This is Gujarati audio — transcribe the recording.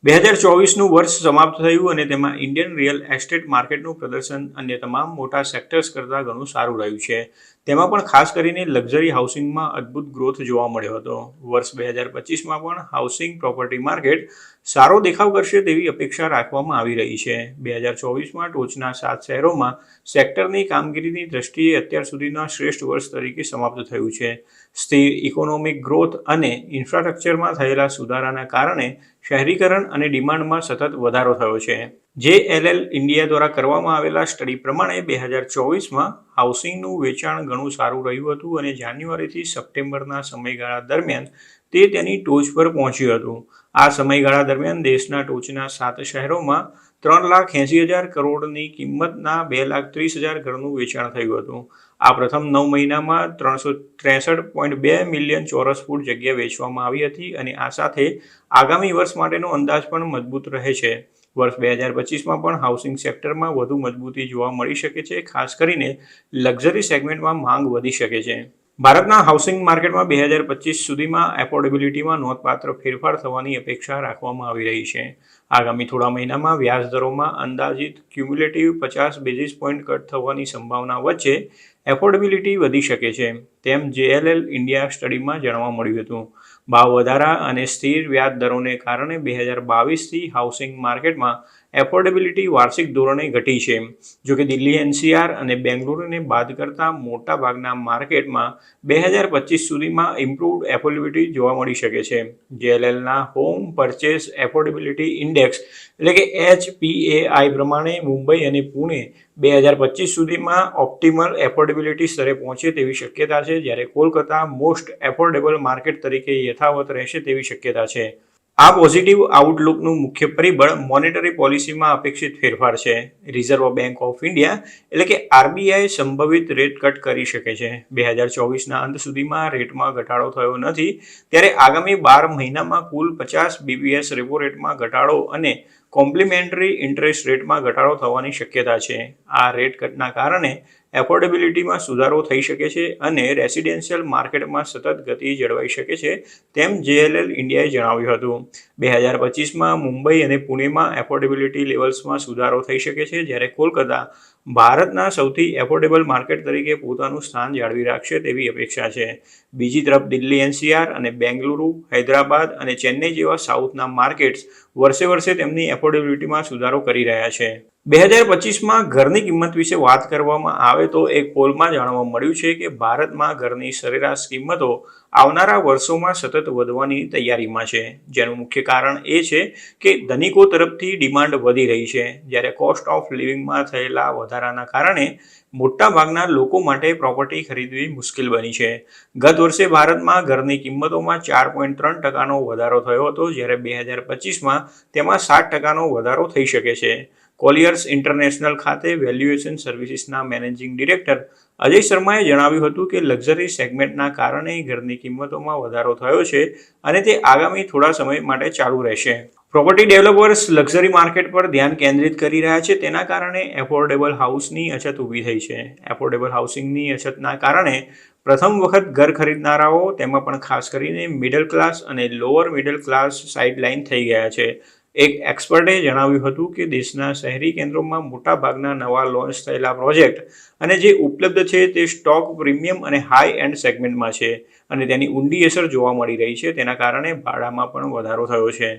2024નું વર્ષ સમાપ્ત થયું અને તેમાં ઇન્ડિયન રિયલ એસ્ટેટ માર્કેટનું પ્રદર્શન અન્ય તમામ મોટા સેક્ટર્સ કરતાં ઘણું સારું રહ્યું છે. તેમાં પણ ખાસ કરીને લક્ઝરી હાઉસિંગમાં અદ્ભુત ગ્રોથ જોવા મળ્યો હતો. વર્ષ 2025માં પણ હાઉસિંગ પ્રોપર્ટી માર્કેટ સારો દેખાવ કરશે તેવી અપેક્ષા રાખવામાં આવી રહી છે. 2024માં ટોચના 7 શહેરોમાં સેક્ટરની કામગીરીની દ્રષ્ટિએ અત્યાર સુધીના શ્રેષ્ઠ વર્ષ તરીકે સમાપ્ત થયું છે. સ્થિર ઇકોનોમિક ગ્રોથ અને ઇન્ફ્રાસ્ટ્રક્ચરમાં થયેલા સુધારાના કારણે શહેરીકરણ અને ડિમાન્ડમાં સતત વધારો થયો છે. JLL ઇન્ડિયા દ્વારા કરવામાં આવેલા સ્ટડી પ્રમાણે 2024માં હાઉસિંગનું વેચાણ ઘણું સારું રહ્યું હતું અને જાન્યુઆરીથી સપ્ટેમ્બરના સમયગાળા દરમિયાન તે તેની ટોચ પર પહોંચ્યું હતું. આ સમયગાળા દરમિયાન દેશના ટોચના 7 શહેરોમાં 3,80,000 કરોડની કિંમતના 2,30,000 ઘરનું વેચાણ થયું હતું. આ પ્રથમ 9 મહિનામાં 363.2 મિલિયન ચોરસ ફૂટ જગ્યા વેચવામાં આવી હતી અને આ સાથે આગામી વર્ષ માટેનો અંદાજ પણ મજબૂત રહે છે. વર્ષ 2025માં પણ હાઉસિંગ સેક્ટરમાં વધુ મજબૂતી જોવા મળી શકે છે. ખાસ કરીને લક્ઝરી સેગમેન્ટમાં માંગ વધી શકે છે. ભારતના હાઉસિંગ માર્કેટમાં 2025 સુધીમાં એફોર્ડેબિલિટીમાં નોંધપાત્ર ફેરફાર થવાની અપેક્ષા રાખવામાં આવી રહી છે. આગામી થોડા મહિનામાં વ્યાજ દરોમાં અંદાજિત ક્યુમ્યુલેટિવ 50 બેઝિસ પોઈન્ટ કટ થવાની સંભાવના વચ્ચે એફોર્ડેબિલિટી વધી શકે છે, તેમ JLL ઇન્ડિયા સ્ટડીમાં જાણવા મળ્યું હતું. ભાવ વધારા અને સ્થિર વ્યાજ દરોને કારણે 2022થી હાઉસિંગ માર્કેટમાં એફોર્ડેબિલિટી વાર્ષિક ધોરણે ઘટી છે. જોકે દિલ્હી NCR અને બેંગલુરુને બાદ કરતા મોટાભાગના માર્કેટમાં 2025 સુધીમાં ઇમ્પ્રુવડ એફોર્ડેબિલિટી જોવા મળી શકે છે. JLLના હોમ પરચેસ એફોર્ડેબિલિટી ઇન્ડેક્સ એટલે કે HPAI પ્રમાણે મુંબઈ અને પુણે 2025 સુધીમાં ઓપ્ટિમલ એફોર્ડેબિલિટી સ્તરે પહોંચે તેવી શક્યતા છે, જ્યારે કોલકાતા મોસ્ટ એફોર્ડેબલ માર્કેટ તરીકે યથાવત રહેશે તેવી શક્યતા છે. આ પોઝિટિવ આઉટલુકનું મુખ્ય પરિબળ મોનેટરી પોલિસીમાં અપેક્ષિત ફેરફાર છે. રિઝર્વ બેંક ઓફ ઇન્ડિયા એટલે કે RBI સંભવિત રેટ કટ કરી શકે છે. 2024ના અંત સુધીમાં રેટમાં ઘટાડો થયો નથી, ત્યારે આગામી 12 મહિનામાં કુલ 50 BPS રેપો રેટમાં ઘટાડો અને કોમ્પ્લિમેન્ટરી ઇન્ટરેસ્ટ રેટમાં ઘટાડો થવાની શક્યતા છે. આ રેટ કટના કારણે એફોર્ડેબિલિટીમાં સુધારો થઈ શકે છે અને રેસિડેન્શિયલ માર્કેટમાં સતત ગતિ જળવાઈ શકે છે, તેમ JLL ઇન્ડિયાએ જણાવ્યું હતું. 2025માં મુંબઈ અને પુણેમાં એફોર્ડેબિલિટી લેવલ્સમાં સુધારો થઈ શકે છે, જ્યારે કોલકાતા ભારતના સૌથી એફોર્ડેબલ માર્કેટ તરીકે પોતાનું સ્થાન જાળવી રાખશે તેવી અપેક્ષા છે. બીજી તરફ દિલ્હી NCR અને બેંગલુરુ, હૈદરાબાદ અને ચેન્નઈ જેવા સાઉથના માર્કેટ્સ વર્ષે તેમની એફોર્ડેબિલિટીમાં સુધારો કરી રહ્યા છે. 2025માં ઘરની કિંમત વિશે વાત કરવામાં આવે તો એક પોલમાં જાણવા મળ્યું છે કે ભારતમાં ઘરની સરેરાશ કિંમતો આવનારા વર્ષોમાં સતત વધવાની તૈયારીમાં છે, જેનું મુખ્ય કારણ એ છે કે ધનિકો તરફથી ડિમાન્ડ વધી રહી છે, જ્યારે કોસ્ટ ઓફ લિવિંગમાં થયેલા વધારાના કારણે મોટાભાગના લોકો માટે પ્રોપર્ટી ખરીદવી મુશ્કેલ બની છે. ગત વર્ષે ભારતમાં ઘરની કિંમતોમાં 4.3% વધારો થયો હતો, જ્યારે 2025માં તેમાં 7% વધારો થઈ શકે છે. કોલિયર્સ ઇન્ટરનેશનલ ખાતે વેલ્યુએશન સર્વિસીસના મેનેજિંગ ડિરેક્ટર અજય શર્માએ જણાવ્યું હતું કે લક્ઝરી સેગમેન્ટના કારણે ઘરની કિંમતોમાં વધારો થયો છે અને તે આગામી થોડા સમય માટે ચાલુ રહેશે. પ્રોપર્ટી ડેવલપર્સ લક્ઝરી માર્કેટ પર ધ્યાન કેન્દ્રિત કરી રહ્યા છે, તેના કારણે એફોર્ડેબલ હાઉસની અછત ઊભી થઈ છે. એફોર્ડેબલ હાઉસિંગની અછતના કારણે પ્રથમ વખત ઘર ખરીદનારાઓ, તેમાં પણ ખાસ કરીને મિડલ ક્લાસ અને લોઅર મિડલ ક્લાસ સાઇડલાઇન થઈ ગયા છે. એક એક્સપર્ટે જણાવ્યું હતું કે દેશના શહેરી કેન્દ્રોમાં મોટાભાગના નવા લોન્ચ થયેલા પ્રોજેક્ટ અને જે ઉપલબ્ધ છે તે સ્ટોક પ્રીમિયમ અને હાઈ એન્ડ સેગમેન્ટમાં છે અને તેની ઊંડી અસર જોવા મળી રહી છે. તેના કારણે ભાડામાં પણ વધારો થયો છે.